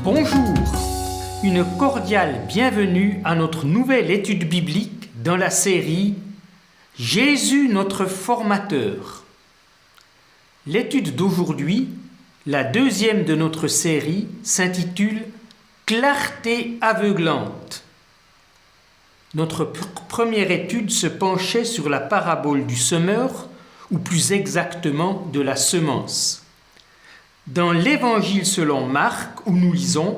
Bonjour, une cordiale bienvenue à notre nouvelle étude biblique dans la série Jésus notre formateur. L'étude d'aujourd'hui, la deuxième de notre série, s'intitule Clarté aveuglante. Notre première étude se penchait sur la parabole du semeur, ou plus exactement de la semence. Dans l'Évangile selon Marc, où nous lisons,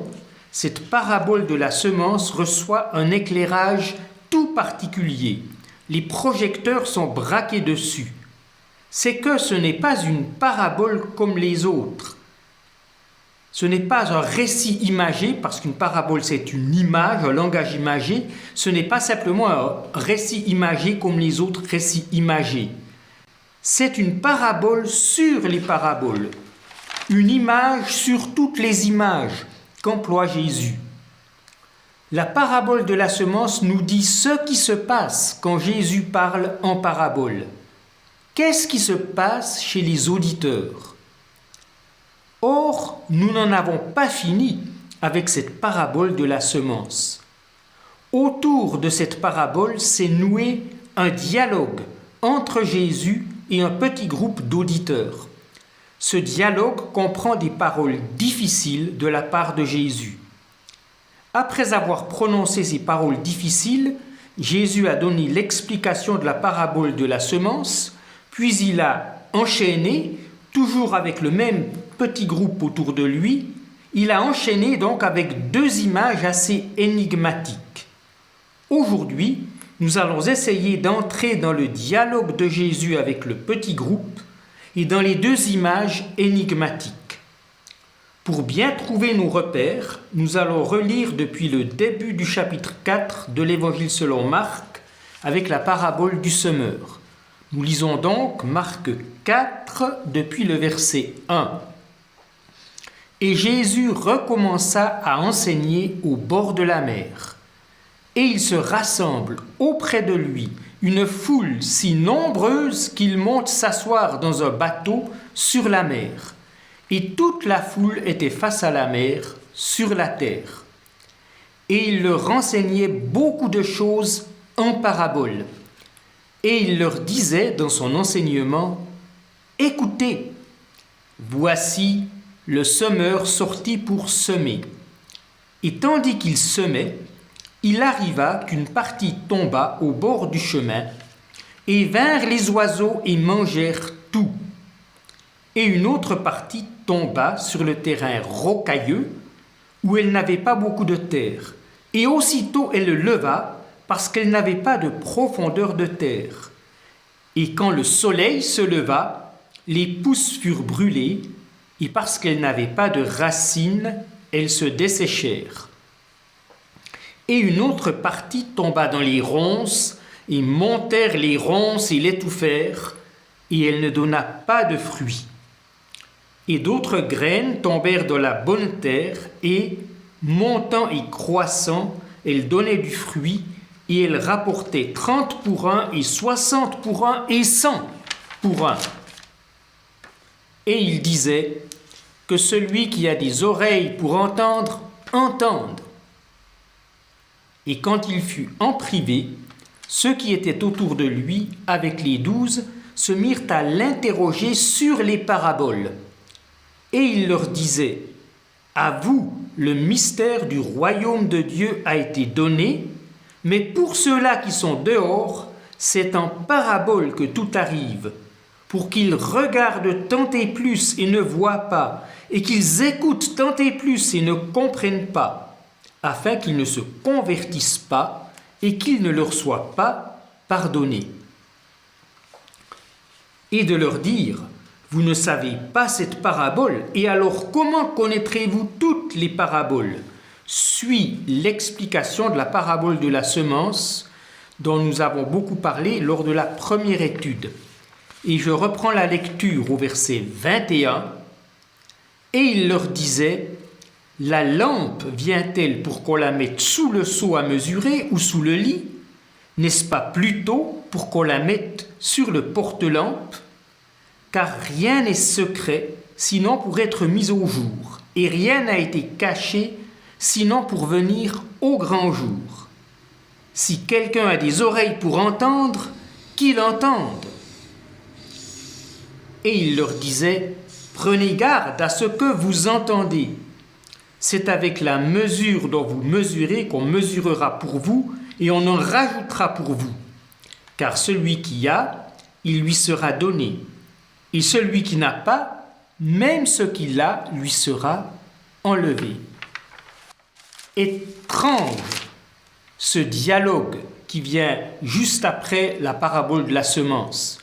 cette parabole de la semence reçoit un éclairage tout particulier. Les projecteurs sont braqués dessus. C'est que ce n'est pas une parabole comme les autres. Ce n'est pas un récit imagé, parce qu'une parabole c'est une image, un langage imagé. Ce n'est pas simplement un récit imagé comme les autres récits imagés. C'est une parabole sur les paraboles. Une image sur toutes les images qu'emploie Jésus. La parabole de la semence nous dit ce qui se passe quand Jésus parle en parabole. Qu'est-ce qui se passe chez les auditeurs? Or, nous n'en avons pas fini avec cette parabole de la semence. Autour de cette parabole s'est noué un dialogue entre Jésus et un petit groupe d'auditeurs. Ce dialogue comprend des paroles difficiles de la part de Jésus. Après avoir prononcé ces paroles difficiles, Jésus a donné l'explication de la parabole de la semence, puis il a enchaîné, toujours avec le même petit groupe autour de lui, il a enchaîné donc avec deux images assez énigmatiques. Aujourd'hui, nous allons essayer d'entrer dans le dialogue de Jésus avec le petit groupe et dans les deux images énigmatiques. Pour bien trouver nos repères, nous allons relire depuis le début du chapitre 4 de l'Évangile selon Marc avec la parabole du semeur. Nous lisons donc Marc 4 depuis le verset 1. Et Jésus recommença à enseigner au bord de la mer. Et il se rassemble auprès de lui une foule si nombreuse qu'il monte s'asseoir dans un bateau sur la mer. Et toute la foule était face à la mer, sur la terre. Et il leur enseignait beaucoup de choses en paraboles. Et il leur disait dans son enseignement, « Écoutez, voici le semeur sorti pour semer. Et tandis qu'il semait, il arriva qu'une partie tomba au bord du chemin, et vinrent les oiseaux et mangèrent tout. Et une autre partie tomba sur le terrain rocailleux, où elle n'avait pas beaucoup de terre, et aussitôt elle leva, parce qu'elle n'avait pas de profondeur de terre. Et quand le soleil se leva, les pousses furent brûlées, et parce qu'elles n'avaient pas de racines, elles se desséchèrent. Et une autre partie tomba dans les ronces, et montèrent les ronces et l'étouffèrent, et elle ne donna pas de fruits. Et d'autres graines tombèrent dans la bonne terre, et, montant et croissant, elles donnaient du fruit, et elles rapportaient 30 pour un, et 60 pour un, et 100 pour un. Et il disait que celui qui a des oreilles pour entendre, entende. Et quand il fut en privé, ceux qui étaient autour de lui, avec les 12, se mirent à l'interroger sur les paraboles. Et il leur disait, « À vous, le mystère du royaume de Dieu a été donné, mais pour ceux-là qui sont dehors, c'est en parabole que tout arrive, pour qu'ils regardent tant et plus et ne voient pas, et qu'ils écoutent tant et plus et ne comprennent pas, afin qu'ils ne se convertissent pas et qu'il ne leur soit pas pardonné. » Et de leur dire, « Vous ne savez pas cette parabole, et alors comment connaîtrez-vous toutes les paraboles ?» Suit l'explication de la parabole de la semence, dont nous avons beaucoup parlé lors de la première étude. Et je reprends la lecture au verset 21. Et il leur disait, « La lampe vient-elle pour qu'on la mette sous le seau à mesurer ou sous le lit? N'est-ce pas plutôt pour qu'on la mette sur le porte-lampe? Car rien n'est secret, sinon pour être mis au jour, et rien n'a été caché sinon pour venir au grand jour. Si quelqu'un a des oreilles pour entendre, qu'il entende. Et il leur disait, prenez garde à ce que vous entendez. C'est avec la mesure dont vous mesurez qu'on mesurera pour vous et on en rajoutera pour vous. Car celui qui a, il lui sera donné. Et celui qui n'a pas, même ce qu'il a, lui sera enlevé. Étrange ce dialogue qui vient juste après la parabole de la semence.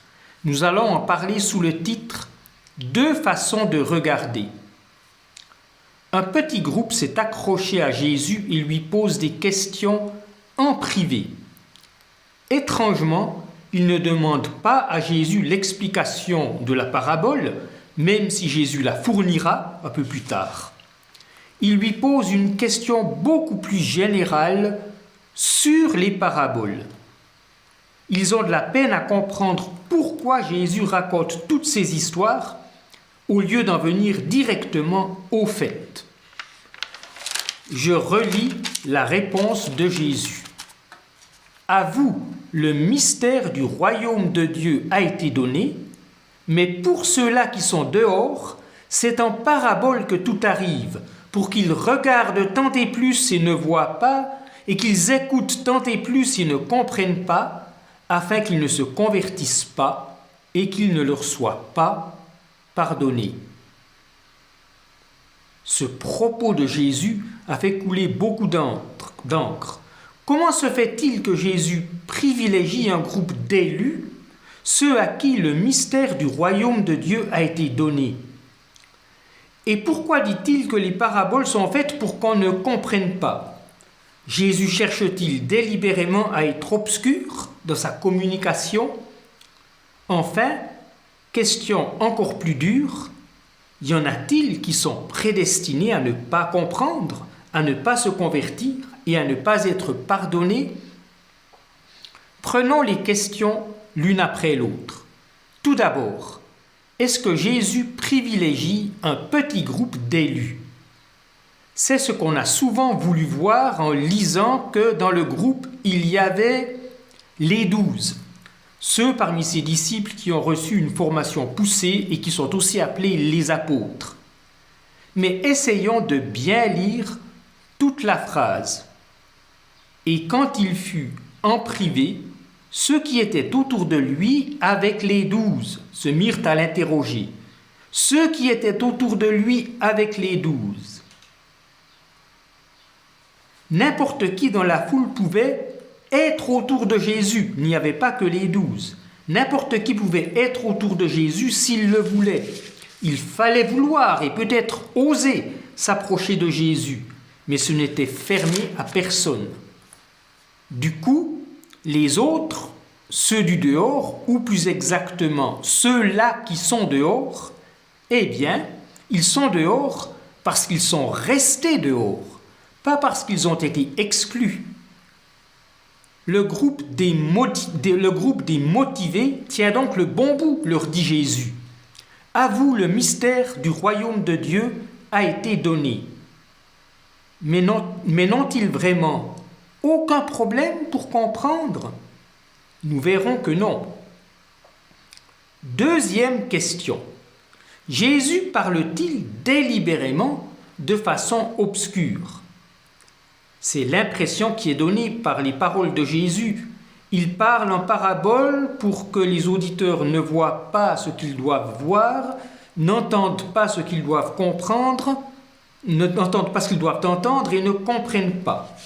Nous allons en parler sous le titre « Deux façons de regarder ». Un petit groupe s'est accroché à Jésus et lui pose des questions en privé. Étrangement, il ne demande pas à Jésus l'explication de la parabole, même si Jésus la fournira un peu plus tard. Il lui pose une question beaucoup plus générale sur les paraboles. Ils ont de la peine à comprendre pourquoi Jésus raconte toutes ces histoires au lieu d'en venir directement au fait. Je relis la réponse de Jésus. À vous, le mystère du royaume de Dieu a été donné, mais pour ceux-là qui sont dehors, c'est en parabole que tout arrive, pour qu'ils regardent tant et plus et ne voient pas, et qu'ils écoutent tant et plus et ne comprennent pas, afin qu'ils ne se convertissent pas et qu'il ne leur soit pas pardonné. Ce propos de Jésus a fait couler beaucoup d'encre. Comment se fait-il que Jésus privilégie un groupe d'élus, ceux à qui le mystère du royaume de Dieu a été donné? Et pourquoi dit-il que les paraboles sont faites pour qu'on ne comprenne pas? Jésus cherche-t-il délibérément à être obscur dans sa communication? Enfin, question encore plus dure, y en a-t-il qui sont prédestinés à ne pas comprendre, à ne pas se convertir et à ne pas être pardonnés? Prenons les questions l'une après l'autre. Tout d'abord, est-ce que Jésus privilégie un petit groupe d'élus? C'est ce qu'on a souvent voulu voir en lisant que dans le groupe, il y avait les 12, ceux parmi ses disciples qui ont reçu une formation poussée et qui sont aussi appelés les apôtres. Mais essayons de bien lire toute la phrase. Et quand il fut en privé, ceux qui étaient autour de lui avec les 12 se mirent à l'interroger. Ceux qui étaient autour de lui avec les 12. N'importe qui dans la foule pouvait être autour de Jésus. Il n'y avait pas que les 12. N'importe qui pouvait être autour de Jésus s'il le voulait. Il fallait vouloir et peut-être oser s'approcher de Jésus, mais ce n'était fermé à personne. Du coup, les autres, ceux du dehors, ou plus exactement ceux-là qui sont dehors, eh bien, ils sont dehors parce qu'ils sont restés dehors, pas parce qu'ils ont été exclus. Le groupe des motivés tient donc le bon bout, leur dit Jésus. À vous, le mystère du royaume de Dieu a été donné. Mais n'ont-ils vraiment aucun problème pour comprendre? Nous verrons que non. Deuxième question. Jésus parle-t-il délibérément de façon obscure? C'est l'impression qui est donnée par les paroles de Jésus. Il parle en parabole pour que les auditeurs ne voient pas ce qu'ils doivent voir, n'entendent pas ce qu'ils doivent comprendre, n'entendent pas ce qu'ils doivent entendre et ne comprennent pas.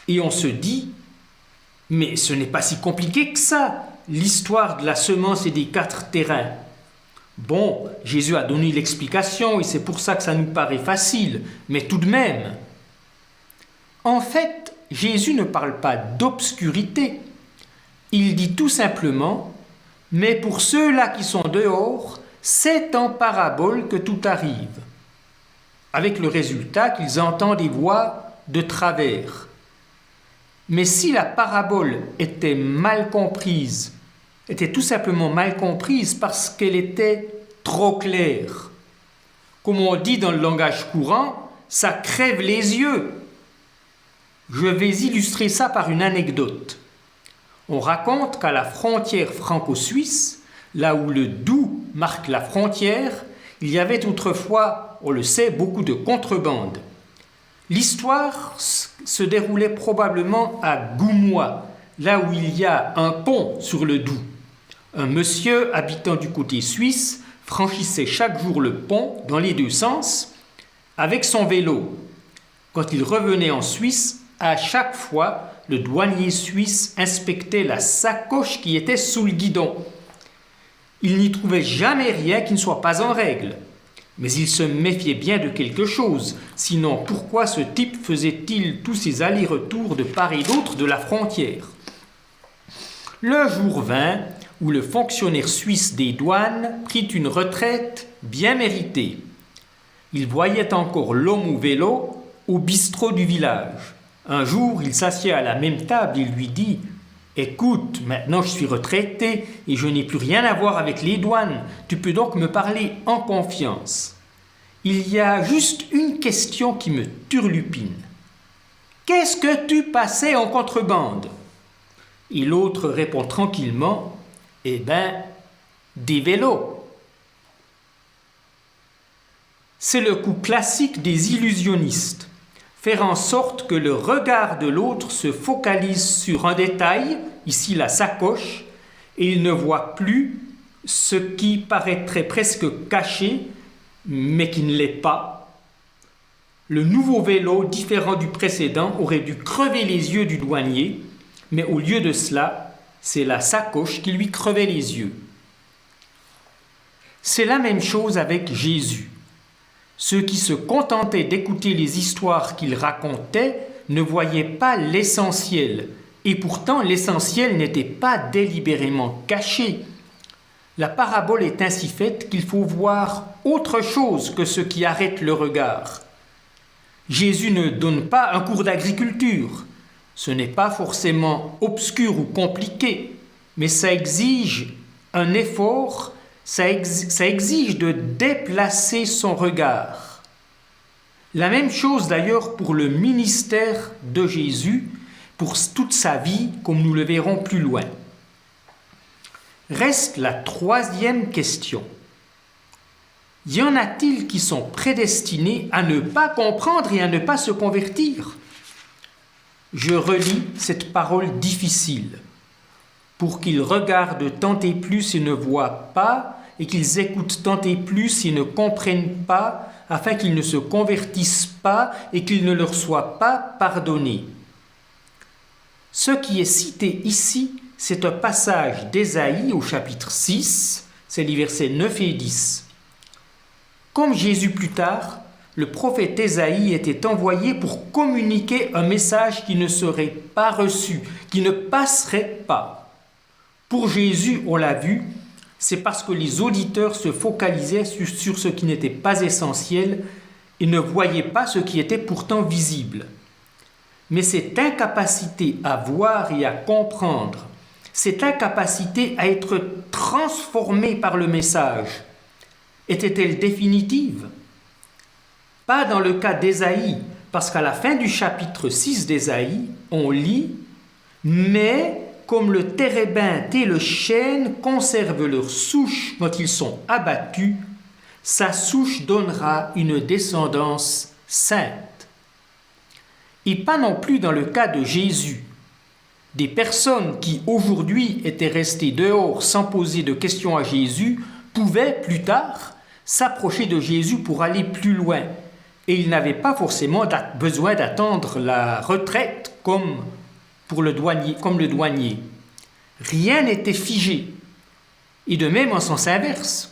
Et on se dit, mais ce n'est pas si compliqué que ça, l'histoire de la semence et des 4 terrains. Bon, Jésus a donné l'explication et c'est pour ça que ça nous paraît facile, mais tout de même. En fait, Jésus ne parle pas d'obscurité. Il dit tout simplement, mais pour ceux-là qui sont dehors, c'est en parabole que tout arrive. Avec le résultat qu'ils entendent des voix de travers. Mais si la parabole était mal comprise, était tout simplement mal comprise parce qu'elle était trop claire. Comme on dit dans le langage courant, ça crève les yeux. Je vais illustrer ça par une anecdote. On raconte qu'à la frontière franco-suisse, là où le Doubs marque la frontière, il y avait autrefois, on le sait, beaucoup de contrebande. L'histoire se déroulait probablement à Goumois, là où il y a un pont sur le Doubs. Un monsieur habitant du côté suisse franchissait chaque jour le pont dans les deux sens avec son vélo. Quand il revenait en Suisse, à chaque fois, le douanier suisse inspectait la sacoche qui était sous le guidon. Il n'y trouvait jamais rien qui ne soit pas en règle. Mais il se méfiait bien de quelque chose, sinon pourquoi ce type faisait-il tous ces allers-retours de part et d'autre de la frontière ? Le jour vint où le fonctionnaire suisse des douanes prit une retraite bien méritée. Il voyait encore l'homme au vélo au bistrot du village. Un jour, il s'assied à la même table et lui dit « Écoute, maintenant je suis retraité et je n'ai plus rien à voir avec les douanes. Tu peux donc me parler en confiance. Il y a juste une question qui me turlupine. Qu'est-ce que tu passais en contrebande ?» Et l'autre répond tranquillement « Eh ben, des vélos. » C'est le coup classique des illusionnistes. Faire en sorte que le regard de l'autre se focalise sur un détail, ici la sacoche, et il ne voit plus ce qui paraîtrait presque caché, mais qui ne l'est pas. Le nouveau vélo, différent du précédent, aurait dû crever les yeux du douanier, mais au lieu de cela, c'est la sacoche qui lui crevait les yeux. C'est la même chose avec Jésus. Ceux qui se contentaient d'écouter les histoires qu'il racontait ne voyaient pas l'essentiel, et pourtant l'essentiel n'était pas délibérément caché. La parabole est ainsi faite qu'il faut voir autre chose que ce qui arrête le regard. Jésus ne donne pas un cours d'agriculture. Ce n'est pas forcément obscur ou compliqué, mais ça exige un effort. Ça exige de déplacer son regard. La même chose d'ailleurs pour le ministère de Jésus, pour toute sa vie, comme nous le verrons plus loin. Reste la troisième question. Y en a-t-il qui sont prédestinés à ne pas comprendre et à ne pas se convertir ? Je relis cette parole difficile. Pour qu'ils regardent tant et plus et ne voient pas, et qu'ils écoutent tant et plus et ne comprennent pas, afin qu'ils ne se convertissent pas et qu'il ne leur soit pas pardonné. Ce qui est cité ici, c'est un passage d'Ésaïe au chapitre 6, c'est les versets 9 et 10. Comme Jésus plus tard, le prophète Ésaïe était envoyé pour communiquer un message qui ne serait pas reçu, qui ne passerait pas. Pour Jésus, on l'a vu, c'est parce que les auditeurs se focalisaient sur ce qui n'était pas essentiel et ne voyaient pas ce qui était pourtant visible. Mais cette incapacité à voir et à comprendre, cette incapacité à être transformée par le message, était-elle définitive ? Pas dans le cas d'Ésaïe, parce qu'à la fin du chapitre 6 d'Ésaïe, on lit « Mais comme le térébinthe et le chêne conservent leur souche quand ils sont abattus, sa souche donnera une descendance sainte. » Et pas non plus dans le cas de Jésus. Des personnes qui aujourd'hui étaient restées dehors sans poser de questions à Jésus pouvaient plus tard s'approcher de Jésus pour aller plus loin. Et ils n'avaient pas forcément besoin d'attendre la retraite comme le douanier. Rien n'était figé. Et de même en sens inverse.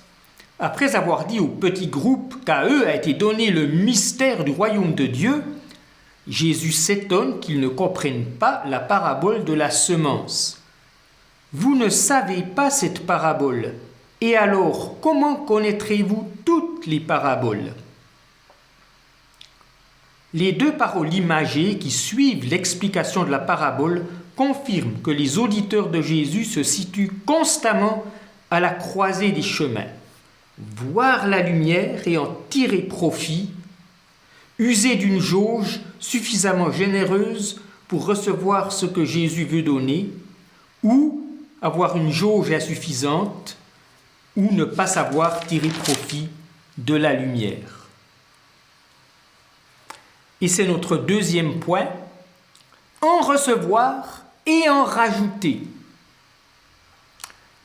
Après avoir dit au petit groupe qu'à eux a été donné le mystère du royaume de Dieu, Jésus s'étonne qu'ils ne comprennent pas la parabole de la semence. Vous ne savez pas cette parabole, et alors comment connaîtrez-vous toutes les paraboles ? Les deux paroles imagées qui suivent l'explication de la parabole confirment que les auditeurs de Jésus se situent constamment à la croisée des chemins. Voir la lumière et en tirer profit, user d'une jauge suffisamment généreuse pour recevoir ce que Jésus veut donner, ou avoir une jauge insuffisante, ou ne pas savoir tirer profit de la lumière. Et c'est notre deuxième point, en recevoir et en rajouter.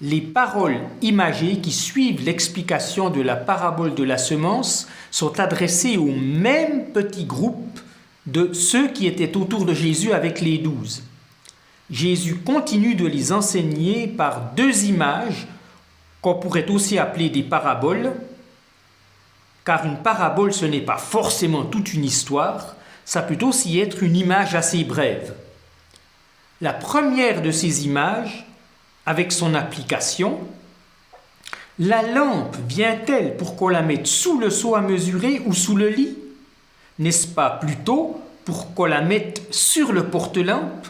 Les paroles imagées qui suivent l'explication de la parabole de la semence sont adressées au même petit groupe de ceux qui étaient autour de Jésus avec les 12. Jésus continue de les enseigner par deux images qu'on pourrait aussi appeler des paraboles, car une parabole ce n'est pas forcément toute une histoire, ça peut aussi être une image assez brève. La première de ces images, avec son application, la lampe vient-elle pour qu'on la mette sous le seau à mesurer ou sous le lit? N'est-ce pas plutôt pour qu'on la mette sur le porte-lampe?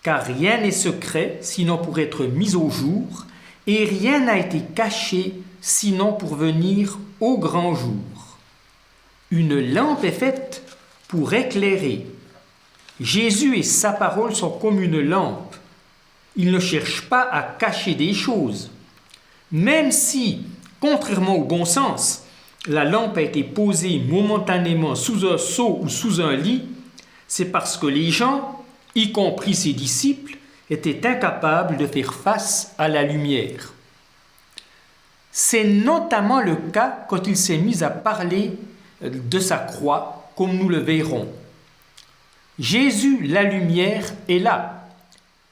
Car rien n'est secret sinon pour être mis au jour, et rien n'a été caché sinon pour venir au grand jour. Une lampe est faite pour éclairer. Jésus et sa parole sont comme une lampe. Il ne cherche pas à cacher des choses. Même si, contrairement au bon sens, la lampe a été posée momentanément sous un seau ou sous un lit, c'est parce que les gens, y compris ses disciples, étaient incapables de faire face à la lumière. C'est notamment le cas quand il s'est mis à parler de sa croix, comme nous le verrons. Jésus, la lumière, est là.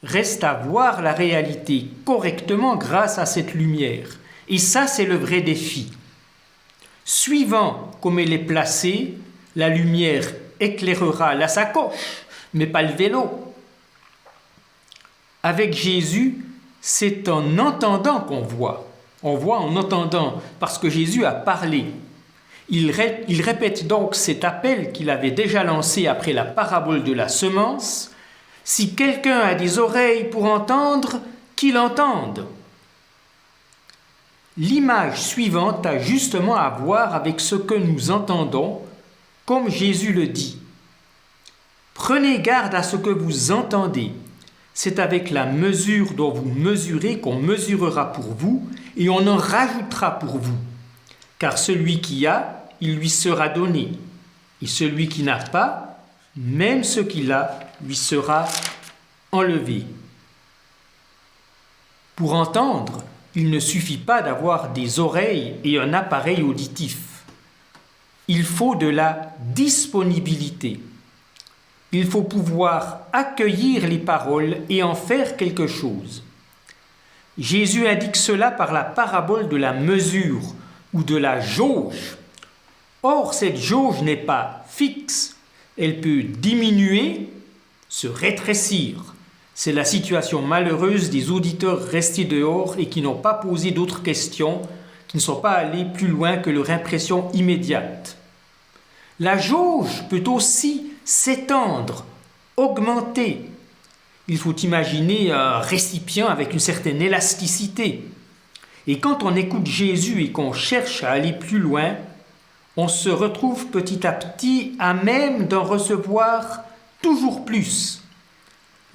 Reste à voir la réalité correctement grâce à cette lumière. Et ça, c'est le vrai défi. Suivant comme elle est placée, la lumière éclairera la sacoche, mais pas le vélo. Avec Jésus, c'est en entendant qu'on voit. On voit en entendant, parce que Jésus a parlé. Il répète donc cet appel qu'il avait déjà lancé après la parabole de la semence. Si quelqu'un a des oreilles pour entendre, qu'il entende. L'image suivante a justement à voir avec ce que nous entendons, comme Jésus le dit. Prenez garde à ce que vous entendez. C'est avec la mesure dont vous mesurez qu'on mesurera pour vous et on en rajoutera pour vous. Car celui qui a, il lui sera donné. Et celui qui n'a pas, même ce qu'il a, lui sera enlevé. Pour entendre, il ne suffit pas d'avoir des oreilles et un appareil auditif. Il faut de la disponibilité. Il faut pouvoir accueillir les paroles et en faire quelque chose. Jésus indique cela par la parabole de la mesure ou de la jauge. Or, cette jauge n'est pas fixe. Elle peut diminuer, se rétrécir. C'est la situation malheureuse des auditeurs restés dehors et qui n'ont pas posé d'autres questions, qui ne sont pas allés plus loin que leur impression immédiate. La jauge peut aussi s'étendre, augmenter. Il faut imaginer un récipient avec une certaine élasticité. Et quand on écoute Jésus et qu'on cherche à aller plus loin, on se retrouve petit à petit à même d'en recevoir toujours plus.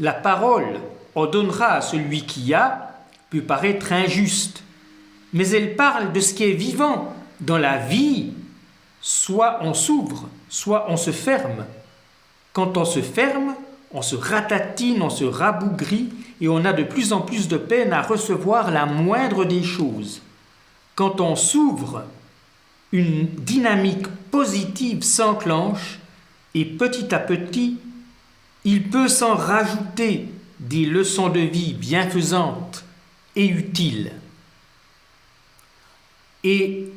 La parole « on donnera à celui qui a » peut paraître injuste, mais elle parle de ce qui est vivant. Dans la vie, soit on s'ouvre, soit on se ferme. Quand on se ferme, on se ratatine, on se rabougrit et on a de plus en plus de peine à recevoir la moindre des choses. Quand on s'ouvre, une dynamique positive s'enclenche et petit à petit, il peut s'en rajouter des leçons de vie bienfaisantes et utiles. Et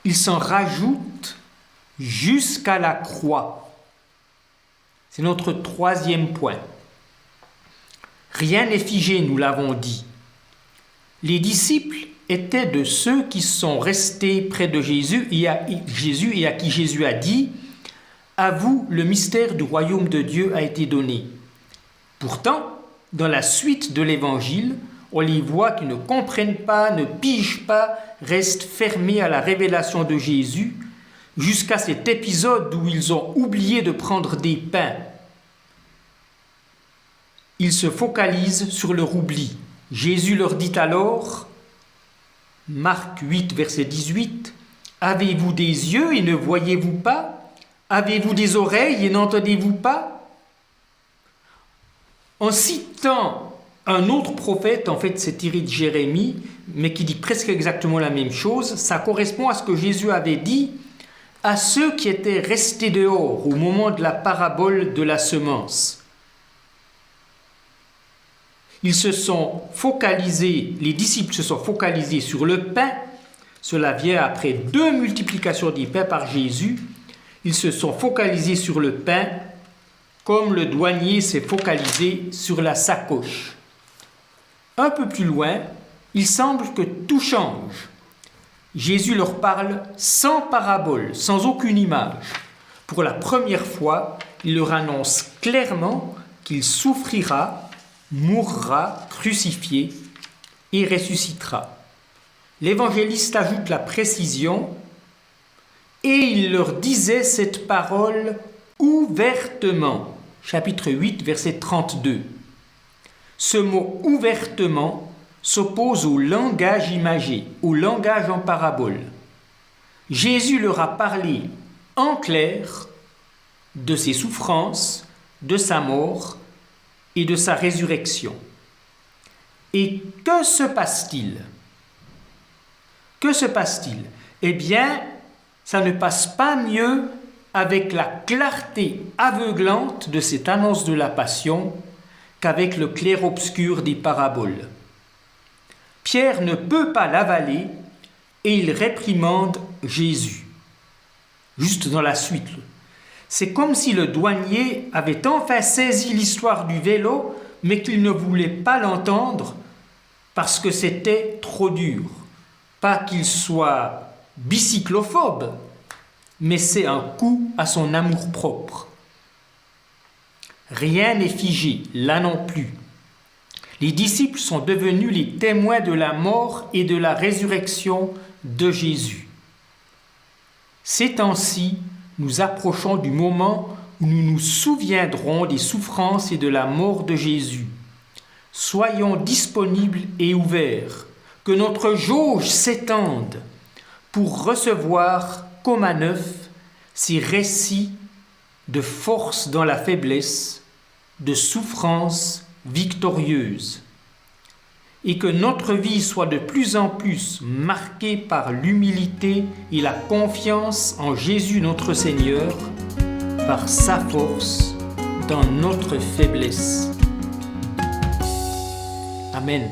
il s'en rajoute jusqu'à la croix. C'est notre troisième point. Rien n'est figé, nous l'avons dit. Les disciples étaient de ceux qui sont restés près de Jésus et à qui Jésus a dit « À vous, le mystère du royaume de Dieu a été donné. » Pourtant, dans la suite de l'Évangile, on les voit qui ne comprennent pas, ne pigent pas, restent fermés à la révélation de Jésus, jusqu'à cet épisode où ils ont oublié de prendre des pains. Ils se focalisent sur leur oubli. Jésus leur dit alors, Marc 8, verset 18, « Avez-vous des yeux et ne voyez-vous pas? Avez-vous des oreilles et n'entendez-vous pas ?» En citant un autre prophète, en fait c'est tiré de Jérémie, mais qui dit presque exactement la même chose, ça correspond à ce que Jésus avait dit à ceux qui étaient restés dehors au moment de la parabole de la semence. Ils se sont focalisés, les disciples se sont focalisés sur le pain. Cela vient après 2 multiplications des pains par Jésus. Ils se sont focalisés sur le pain comme le douanier s'est focalisé sur la sacoche. Un peu plus loin, il semble que tout change. Jésus leur parle sans parabole, sans aucune image. Pour la première fois, il leur annonce clairement qu'il souffrira, mourra, crucifié et ressuscitera. L'évangéliste ajoute la précision « Et il leur disait cette parole ouvertement » chapitre 8, verset 32. Ce mot « ouvertement » s'oppose au langage imagé, au langage en parabole. Jésus leur a parlé en clair de ses souffrances, de sa mort et de sa résurrection. Et que se passe-t-il? Que se passe-t-il? Eh bien, ça ne passe pas mieux avec la clarté aveuglante de cette annonce de la Passion qu'avec le clair-obscur des paraboles. Pierre ne peut pas l'avaler et il réprimande Jésus. Juste dans la suite. C'est comme si le douanier avait enfin saisi l'histoire du vélo, mais qu'il ne voulait pas l'entendre parce que c'était trop dur. Pas qu'il soit bicyclophobe, mais c'est un coup à son amour-propre. Rien n'est figé, là non plus. Les disciples sont devenus les témoins de la mort et de la résurrection de Jésus. Ces temps-ci, nous approchons du moment où nous nous souviendrons des souffrances et de la mort de Jésus. Soyons disponibles et ouverts, que notre jauge s'étende pour recevoir comme à neuf ces récits de force dans la faiblesse, de souffrance victorieuse, et que notre vie soit de plus en plus marquée par l'humilité et la confiance en Jésus notre Seigneur, par sa force dans notre faiblesse. Amen.